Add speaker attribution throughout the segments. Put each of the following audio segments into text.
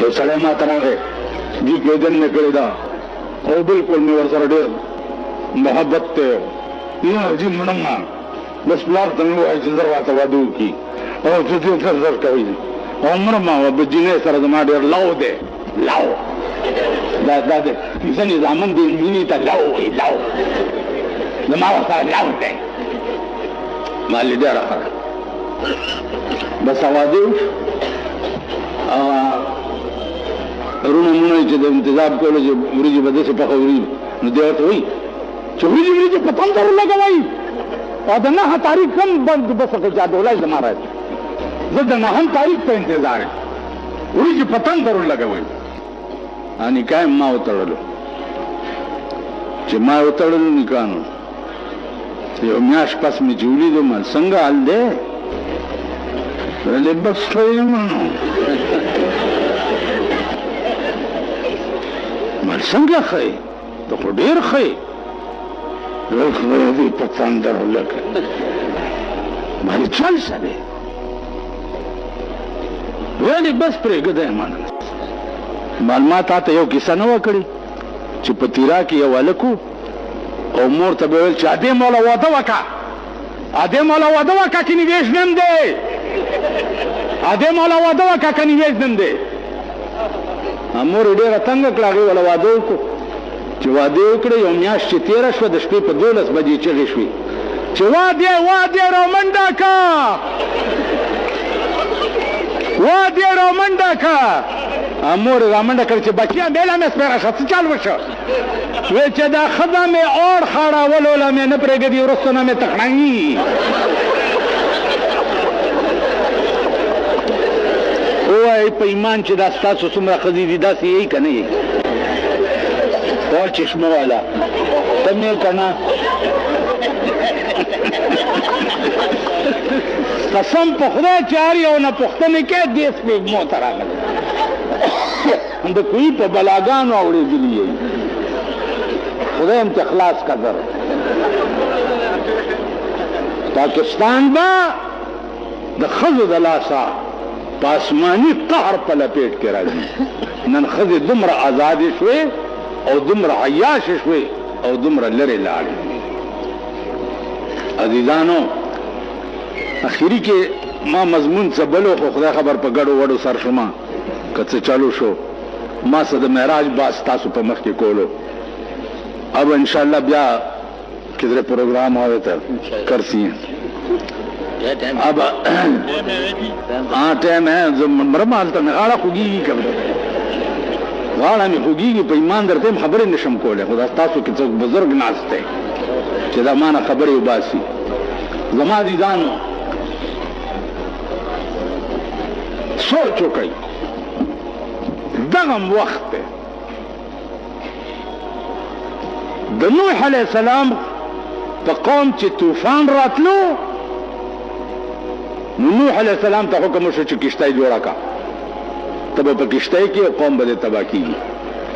Speaker 1: یو سړی ما ته راغی جی کېدل مې کړې ده او بلکل مې ورسره ډېر محبت دی یا جی مړما بس پلار ته مې ووایي چې زر راته واده وکړي او چې دې زر زر کوي او مړما به جینۍ سره زما ډېر لو دی لو دا د ځینې زامن دې مینې ته لو وایي لو زما ورسره لو دی ما لیدې راغله بس واده وشو رونه مونه چې د انتظام کولو چې وریجې به داسې پخه وریجې نو دی ورته وایي چې وریجې په تن سره لګوئ او د 9 تاریخ هم بند بس کې جادولای زما راځي زه د 9 تاریخ په انتظار یم وریجې په تن سره لګوئ نکاح ما وتړلو چې ما وتړلو نکاح نو یو میاشت پس مې چې ولیدم څنګه حال دی ویلې بس ښه یم مال څنګه ښه یې ته خو ډېر ښه یې خدای دې په تندر لکه مال چل څه دی ویلې بس پرېږده یې مال ما تا ته یو کیسه نه وه کړې چې په تیرا کې یو هلک و او مور ته به ویل چې ادې موله واده وکړه ادې موله واده وکړه که نیویژ نم دی ادې موله واده وکړه که نیویژ نم دی مور یې ډېره تنګه کړه هغې وله واده وکړو چې واده یې وکړه یو میاشت چې تېره شوه د شپې په 12 بجې چغې شوې چې واده رامنډه که واده رامنډه که مور یې رامنډه کړه چې بچیه بیله مې سپېره شه څه چل وشه وی چې دا ښځه مې اور خاړولو له مې نه پرېږدي وروسته نه مې تکړنګي ووایي په ایمان چې دا ستاسو څومره ښځې دي داسې یې که نه یې اور چشمه والا ته مې که نه قسم په خدای چې هر یو نه پوښتنې کوې دې سپېږمو ته راغلی د کوی په بلاګانو اورېدلي یې خدای هم ته خلاص قدر پاکستان به د ښځو د لاسه په آسماني قهر په لپیټ کې راځي نن ښځې دومره ازادې شوې او دومره عیاشې شوې او دومره لرې لاړې عزیزانو اخري کې ما مضمون څه بلو خو خدای خبر په ګډو وډو سر شوما که څه چالو شو ما څه د معراج باز تاسو په مخ کې کولو اب انشاءاللہ بیا کدھر پروگرام ہوئے تھا کرسی ہیں اب ہاں ٹائم ہے مرمال تا غاڑا خوگی گی کب غاڑا میں خوگی گی پا ایمان درتے ہم خبری نشم کولے خدا تاسو کی څوک بزرگ ناستے چه دا مانا خبری باسی زما دیدانو سوچو کئی دغم وقت ہے د نوح علیہ السلام په قوم چې طوفان راتلو نو نوح علیہ السلام ته حکم وشو چې کشتی جوړه کا ته به په کشتی کې قوم به دې تباه کېږي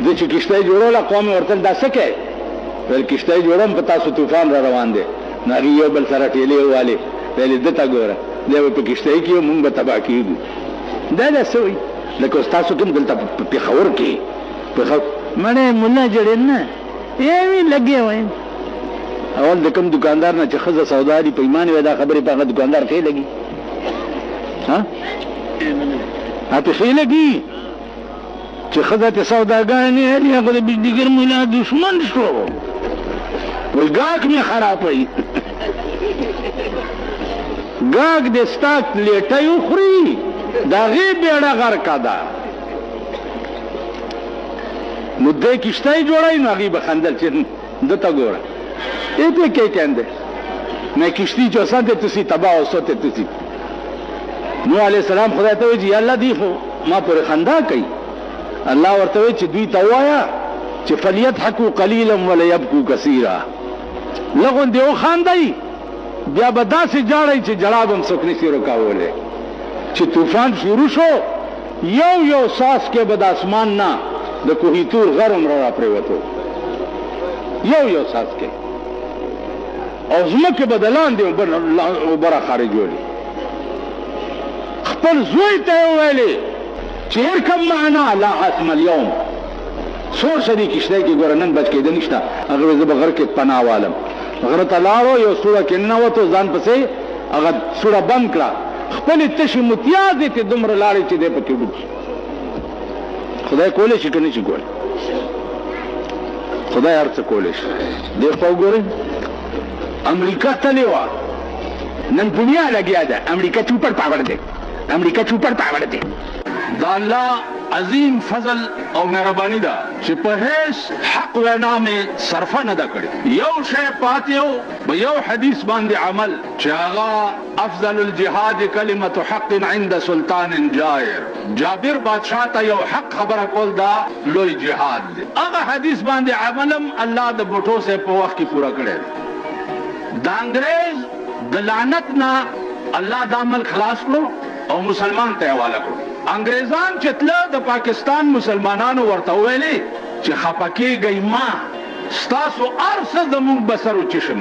Speaker 1: د چې کشتی جوړوله قوم یې ورته دا څه کوې ویل کشتی جوړم په تاسو طوفان را روان دی نو هغې یو بل سره ټېلې ووالې ویلې ده ته ګوره دی به په کشتی کې مونږ به تباه کېږو دا څه وایي لکه ستاسو کوم دلته په پېښور کې مړی ملا جړېل نه یوی لګې وای اول د کوم دکاندار نه چې ښځه سوداري په ایمان وي دا خبرې په هغه دکاندار ښې لګي ها پې ښې لګي چې ښځه تې سوداګانې هرې هغه د بجلیګر ملا دشمن شو وایي ګاګ مې خرابوي ګاګ دې ستا لیټۍ وخوري د هغې بیړه غرقه ده نو دې کشتی جوړوي نو هغې به خندل چې ده ته ګوره ای پې کې کنده میں کشتی جو ساتھ تسی تباہ و سوتے تسی نوح علیہ السلام خدای ته وی یا الله دی خو ما پر خندا کوي الله ورته وی چې دوی ته وایا چې فلیضحکوا قلیلا ولیبکوا کثیرا لغون دیو خاندای بیا به داسې جاړی چې جړا به هم څوک نشي رکاولی چې طوفان شروع شو یو ساس کې به د اسمان نه د کوهی تور غر عمره را پرېوتو یو ساس کې او ځمکې به د لاندې اوبه را خارجولې خپل زوی ته یې وویلې چیر کم معنا لا عاصم اليوم سور شدی کشته کې ګور نن بچ کېد نشته هغه زه بغیر کې پناه والم غره تلاړو یو سوره کې نه وته ځان پسې هغه سوره بند کړه خپل تشي متیازې ته دومره لاړې چې دې پکې ډوب خدای کولې شي کنه شي کولې خدای هر څه کولې شي دې په وګورئ امریکا تللی وه نن دنیا لګیا ده امریکا چوپړ پاوړ دی امریکا چوپړ پاوړ دی دا الله عظیم فضل او مهرباني ده چې په هیڅ حق وینا مې صرفه نه ده کړې یو شی پاتې و په یو حدیث باندې عمل چې هغه افضل الجهاد کلمة حق عند سلطان جائر جابر بادشاہ ته یو حق خبره کول دا لوی جهاد دی هغه حدیث باندې عملم الله د بوټو سے په وخت کې پورا کړی د انګریز د لعنت نه الله د عمل خلاص کړو او مسلمان ته حواله کړو انګریزان چې تله د پاکستان مسلمانانو ورته ویلي چې خپکیږئ ما ستاسو هر څه زموږ بسر وچشم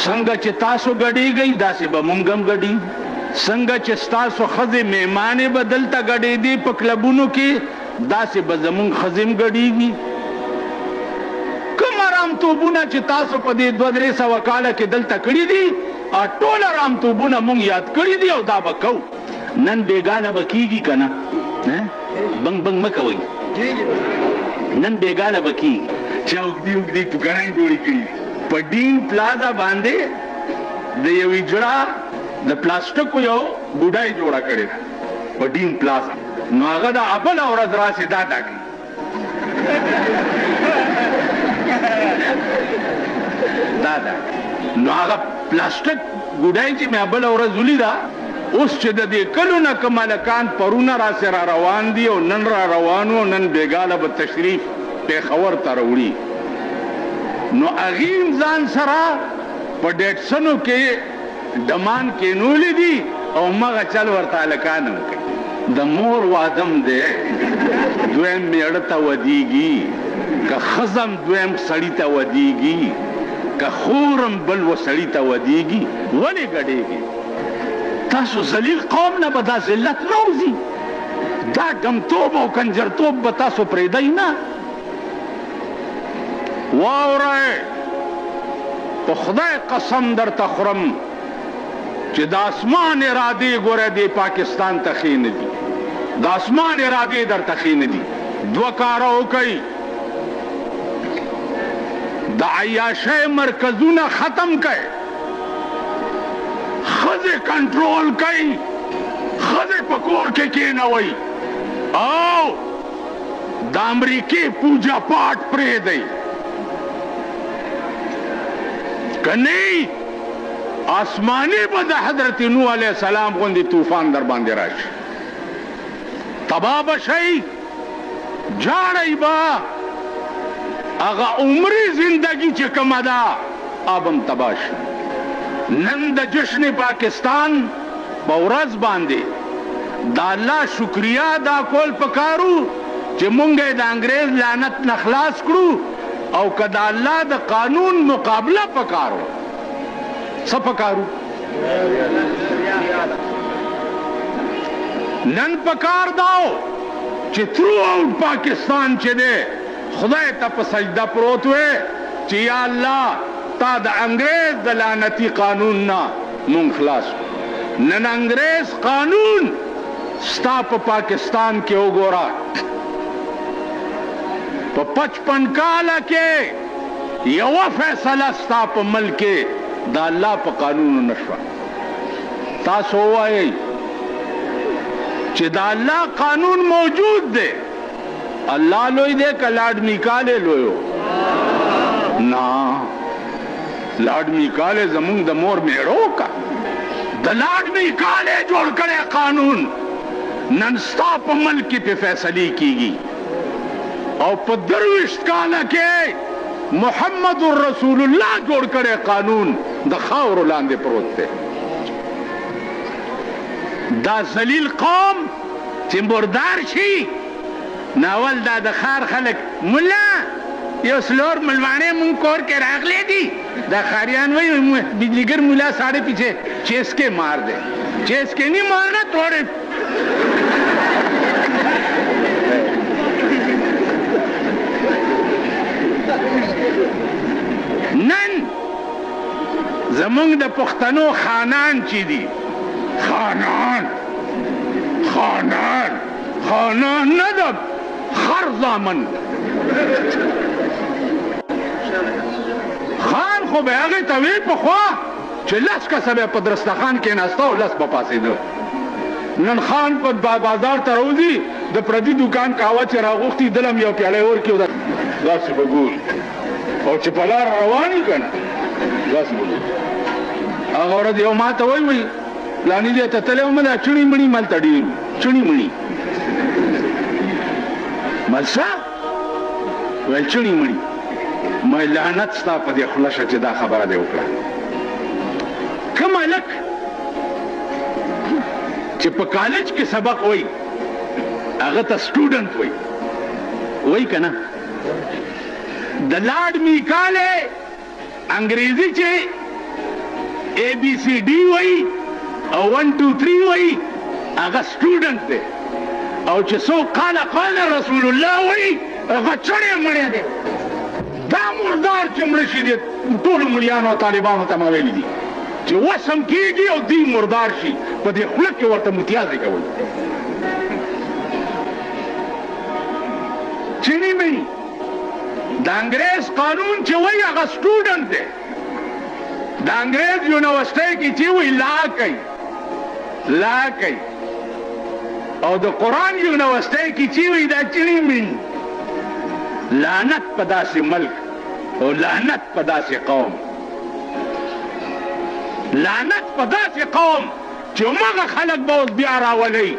Speaker 1: څنګه چې تاسو ګډېږئ داسې به موږ هم ګډي څنګه چې ستاسو ښځې مېمانې به دلته ګډېدي په کلبونو کې داسې به زموږ ښځې هم ګډېږي کوم ارامتوبونه چې تاسو په دې 200-300 کاله کې دلته کړي دي ټول ارامتوبونه موږ یاد کړي دي او دا به کوو نن بیگانه به کیږي که نه بنګ بنګ مه کوئ نن بیگانه به کیږي چې اوږدې اوږدې ټوکرۍ جوړې کړي په ډین پلازا باندې د یوې جړه د پلاستیکو یو بوډۍ جوړه کړې ده په ډین پلازا نو هغه د بله ورځ راسې دا ټاکي دا ده نو هغه پلاستیک بوډۍ چې مې بله ورځ ولیده اوس چې د دې کلو نه که ملکان پرونه راسې را روان دي او نن را روانو نن بېګاله به تشریف پېښور ته راوړي نو هغې ځان سره په ډېټسنو کې ډمان کېنولي دي او مغه چل ورته هلکان هم کوي د مور وادم دی دویم میړه ته ودیږي که ښځم دویم سړي ته ودیږي که خورم بل و سړي ته ودیږي ولې ګډېږي تاسو ذلیل قوم نه به دا ذلت نه وځي دا ګمتوب او کنجرتوب به تاسو پرېږدئ نه واورئ په خدای قسم درته خورم چې د اسمان ارادې ګوره دې پاکستان ته ښې نه دي د اسمان ارادې درته ښې نه دي دوه کاره وکئ د عیاشۍ مرکزونه ختم کئ خزه کنټرول کوي خزه په کور کې کېنوئ او د امریکې پوجا پاټ پرېږدئ که نه آسماني به د حضرت نوح علیه السلام غوندې طوفان در باندې راشي تباه به شئ جاړئ به هغه عمري زندګي چې کومه ده اب هم تباه شي نن د جشن پاکستان په ورځ باندې د الله شکریا ادا کول پکارو چې مونږ د انګریز لعنت نه خلاص کړو او که د الله د قانون مقابله پکارو څه پکارو نن پکار داو چې تھرو آؤٹ پاکستان چې دی خدای ته په سجده پروت وې چې یا الله تا د انګریز د لعنتي قانون نه مونږ خلاص نن انګریز قانون ستا په پاکستان کې وګوره په 55 کاله کې یوه فیصله ستا په ملک کې د الله په قانونو نشوه تاسو ووایئ چې د الله قانون موجود دی الله لوی دی که لاډ میکالې لوی نه لاډ میکالې زمونږ د مور میړو کا د لاډ میکالې جوړ کړی قانون نن ستا په ملک کې پې فیصلې کیږي او په 23 کاله کې محمد رسول الله جوړ کړی قانون د خاورو لاندې پروت دی دا ذلیل قوم چې مردار شي ناول دا د خار خلک ملا یو سلور ملوانې مونږ کور کې راغلی دي دا خاریان وایي بجلیګر ملا ساڑھے پیچھے چیس کے مار دے چیس کے نہیں مارنا توڑے زمونږ د پښتنو خانان چې دي، خانان نه د خر زامن، خان خو به هغې ته وی پخوا چې 10 کسه به په درستخان کېناسته او 10 به پاسېده. نن خان په بازار ته راوځي، د پردي دوکان قهوه چې راغوښتي دلم یو پیاله یې ورکړي او داسې به ګوري، او چې په لار روان وي که نه داسې به ګوري. هغه ورځ یو ما ته وایي پلاني ځای ته تللی وم، دا چڼي مڼي ملته ډېر چڼي مڼي ملسا ویل چڼي مڼي ما لعنت ستا په دې خوله شه چې دا خبره دې وکړه. کوم هلک چې په کالج کې سبق وایي هغه ته سټوډنټ وایي که نه؟ د لارډ میکالې انګریزي چې ABCD وایي او 1 2 3 وایي هغه سټوډنټ دی، او چې څوک قال رسول الله وایي هغه چڼې مڼې دی. دا مردار چې مړه شي دي ټولو ملیانو او طالبانو ته ما ویلي دي چې وسم کېږي او دوی مردار شي، په دې خوله کې ورته متیازې کوئ. چڼې مڼي د انګریز قانون چې وایي هغه سټوډنټ دی. د انګریز یونیورسټۍ کې چې وایي لا کوي، او د قرآن یونیورسټۍ کې چې وایي دا چڼې مڼي. لعنت په داسې ملک او لعنت په داسې قوم، لعنت په داسې قوم چې همغه خلک به اوس بیا راولئ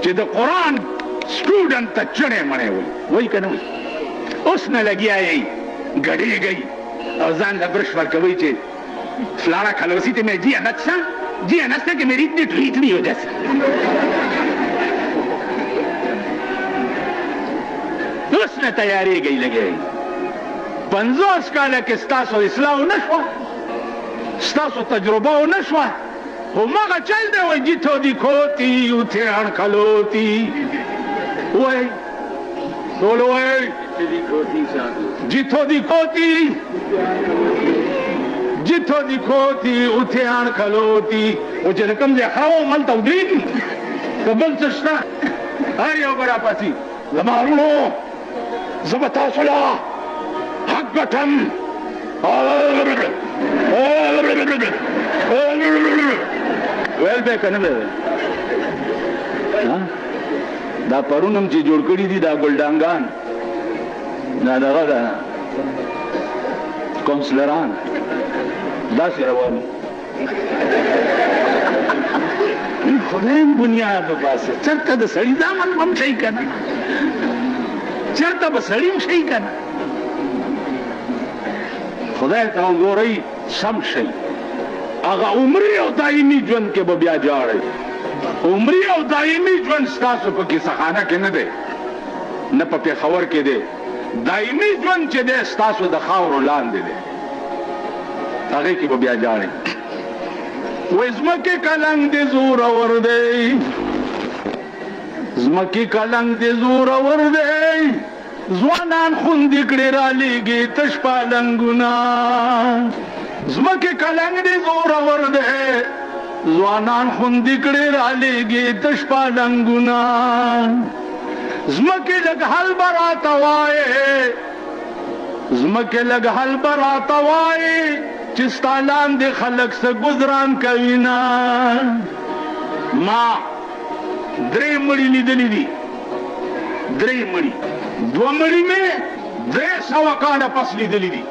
Speaker 1: چې د قرآن سټوډنټ ته چڼې مڼې وایي که نه وایي. اوس نه لګیا یئ ګډېږئ اور ځان له برش ورکوئ چې فلانا کھلوسی میں جی انس تھا کہ میری اتنی ٹویٹ نہیں ہو جیسے. اس نے تیاری گئی لگے 50 کاله کې ستاسو اصلاح ونه شوه، ستاسو تجربه ونه شوه، هماغه چل دی وایي جیتو دی کھوتی اوتھیان کھلوتی وایي ټول وایي جیتو دی کھوتی اوتھیان کھلوتی. او چې کوم ځای ښه و هلته ودرېږي که بل څه شته هر یو به راپاڅي. زما وروڼو زه به تاسو له حق ګټم. ویل به که نه به دا پرون هم چې جوړ کړي دي دا ګلډانګان، دا دغه ده کونسلران داسې روان خدایم بنیاد وباسه. چېرته د سړي دامن هم شي که نه، چېرته به سړي هم شي که نه. خدای ته وګورئ سم شئ. هغه عمري او دایمي ژوند کې به بیا جاړئ. عمري او دایمي ژوند ستاسو په کیسهخانه کې نه دی، نه په پېښور کې دی. دایمي ژوند چې دی ستاسو د خاورو لاندې دی، هغې کې به بیا جاړئ. وایي ځمکې کلنګ د زورور دی، ځمکې کلنګ د زورور دی، ځوانان خوندې کړې رالیږي تش پالنګونه. ځمکې کلنګ د زورور دی، ځوانان خوندې کړې رالیږي تش پالنګونه. ځمکې لږ حل به راته وایې، ځمکې لږ حل به راته وایې چې ستا لاندې خلک څه ګزران کوي نه. ما 3 مړي لیدلي دي، 3 مړي، 2 مړي مې 300 کاله پس لیدلي دي.